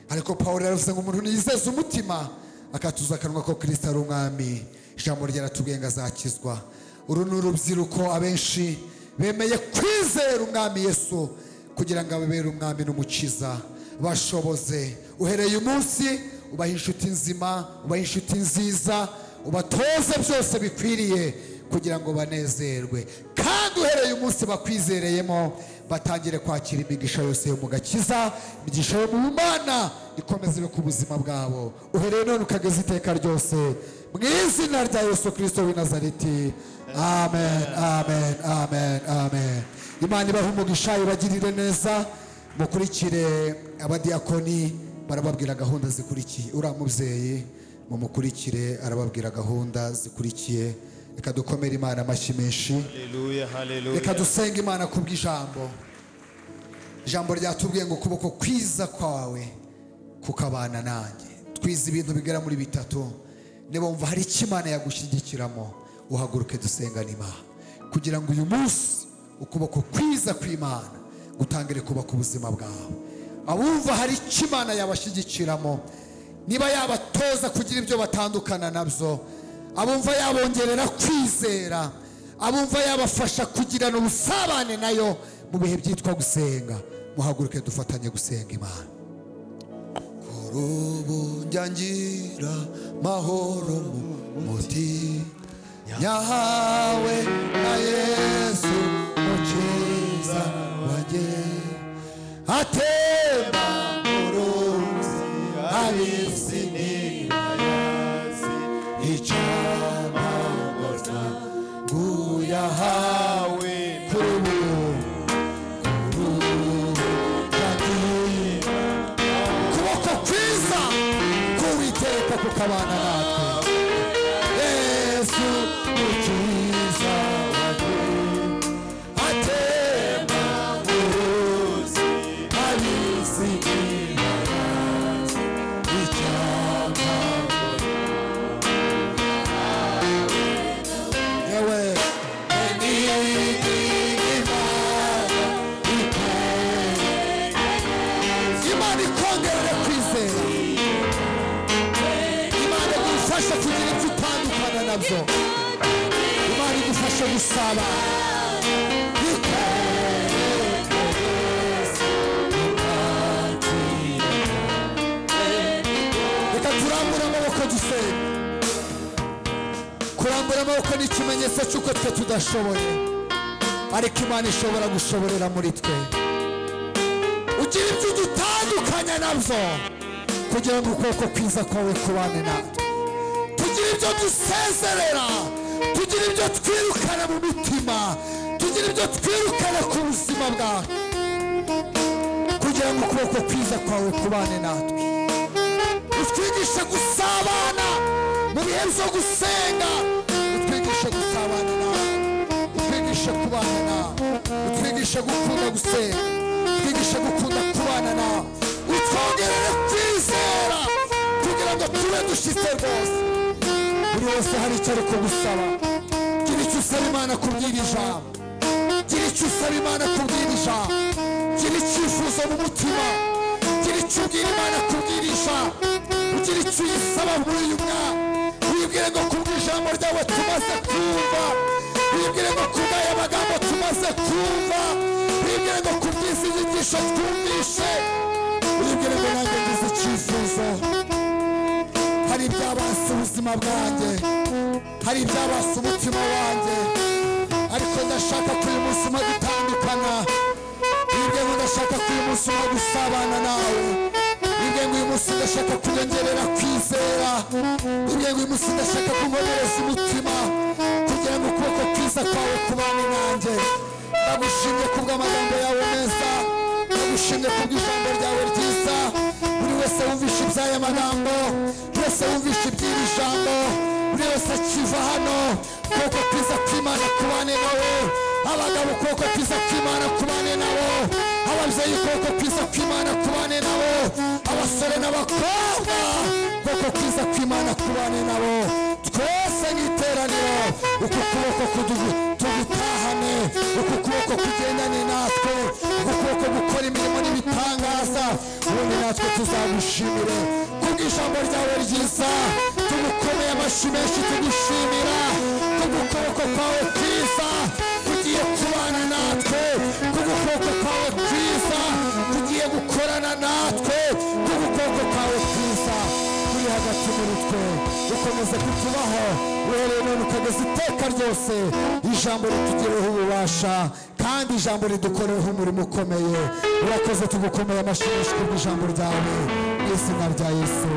Ariko Pawulo yaravuze ngo umuntu niyizeza umutima akatuza akanwa ko Kristo ari umwami, ijambo rye ratubwiye ngo azakizwa. Uru ni urubyiruko abenshi bemeye kwizera umwami Yesu kugira ngo ababere umwami n'umukiza. Bashoboze uhereye umunsi, ubaha inshuti nzima, ubaha inshuti nziza, ubatoze byose bikwiriye kugira ngo banezerwe. Kandi uhereye umunsi bakwizereyemo, batangire kwakira imigisha yose yo mu gakiza, imigisha yo mu Mana ikomeze ku buzima bwabo, uhereye none ukageza iteka ryose, mu izina rya Yesu Kristo w'i Nazareti. Amen, amen, amen, amen. Imana ibahe umugisha, ibagirire neza. Mukurikire abadiyakoni barababwira gahunda zikurikiye. Uriya mubyeyi mumukurikire arababwira gahunda zikurikiye. Reka dukomere Imana amashyi menshi. Haleluya, haleluya. Reka dusenga Imana kubw'ijambo. Ijambo ryatubwiye ngo ukuboko kwiza kwawe kukabana nanjye. Twize ibintu bigera muri 3. Niba wumva hari icyo Imana yagushyigikiramo, uhaguruke dusengane Imana kugira ngo uyu munsi ukuboko kwiza kw'Imana gutangire kuba ku buzima bwawe. Abumva hari icyo Imana yabashyigikiramo, niba yabatoza kugira ibyo batandukana nabyo, abumva yabongerera kwizera, abumva yabafasha kugirana ubusabane nayo mu bihe byitwa gusenga, muhaguruke dufatanye gusenga Imana. Kurubu njyangira mahoro mu mutima, yahawe na Yesu mukiza wanjye, atemba mu ab'isi ntibayazi icyamamazwa uyahawe kuri ubu kuboko kwiza k'Uwiteka kukabana natwe. Yesu ukiza atemba uruzi ab'isi ntibayazi icyamamazwa yewe Imana ikongerere kwizera, Imana igufasha kugira ibyo utandukana nabyo, Imana igufasha gusaba reka turambure amaboko dusenge. Kurambura amaboko ni ikimenyetso cy'uko twe tudashoboye, ariko Imana ishobora gushoborera muri twe. Ugira ibyo udutandukanya nabyo kugira ngo ukuboko kwiza kwawe kubane natwe. Tugira ibyo dusezerera, tugira ibyo twirukana mu mitima, tugira ibyo twirukana ku buzima bwawe kugira ngo ukuboko kwiza kwawe kubane natwe. Utwigishe gusabana mu bihe byo gusenga, utwigishe gusabana nawe, utwigishe kubana nawe, utwigishe gukunda gusenga, utwigishe gukunda kubana nawe, utwongerere kwizera kugira ngo tube dushyitse rwose. Buri wese hari icyo ari kugusaba. Gira icyo usaba Imana kubwira ijambo, gira icyo usaba Imana kubwira ijambo, gira icyifuzo mu mutima, gira icyo ubwira Imana kubwira ijambo, ugira icyo uyisaba muri uyu mwaka. Wibwire ngo kubw'ijambo ryawe tumaze kumva, wibwire ngo kubw'aya magambo tumaze kumva, wibwire ngo kubw'izi nyigisho twumvishe, wibwire ngo nanjye ngize icyifuzo. Hari ibyabasa ubuzima bwanjye, hari ibyabasa umutima wanjye, ariko ndashaka ko uyu munsi umwe dutandukana. Wibwire ngo ndashaka ko uyu munsi umwe gusabana nawe, wibwire ngo uyu munsi ndashaka kunyongerera kwizera, wibwire ngo uyu munsi ndashaka kunkomereza umutima kugira ngo ukuboko kwiza kwawe kubane nanjye. Ndagushimye kubw'amagambo yawe meza, ndagushimye kubw'ijambo ryawe ryiza. Buri wese wumvishe iby'aya magambo, buri wese wumvishe iby'iri jambo, buri wese akiva hano, ukuboko kwiza kw'Imana kubane nawe. Abagabo ukuboko kwiza kw'Imana kubane nabo, ababyeyi ukuboko kwiza kw'Imana kubane nabo, abasore n'abakobwa ukuboko kwiza kw'Imana kubane nabo. Twese nk'iteraniro uku kuboko tugutahane, uku kuboko kugendane natwe, uku kuboko gukora imirimo n'ibitangaza, ubundi natwe tuzagushimire kubw'ijambo ryawe ryiza. Tugukomeye amashyi menshi tugushimira kubw'ukuboko kwawe kwiza kugiye kubana natwe, kubw'ukuboko kwawe kwiza kugiye gukorana natwe, kubw'ukuboko kwawe kwiza kuri hagati muri twe. Ukomeze kutubaho uhereye none ukageza iteka ryose. Ijambo ritugireho ububasha kandi ijambo ridukoreho umurimo ukomeye. Urakoze, tugukomeye amashyi menshi kubw'ijambo ryawe mu izina rya Yesu.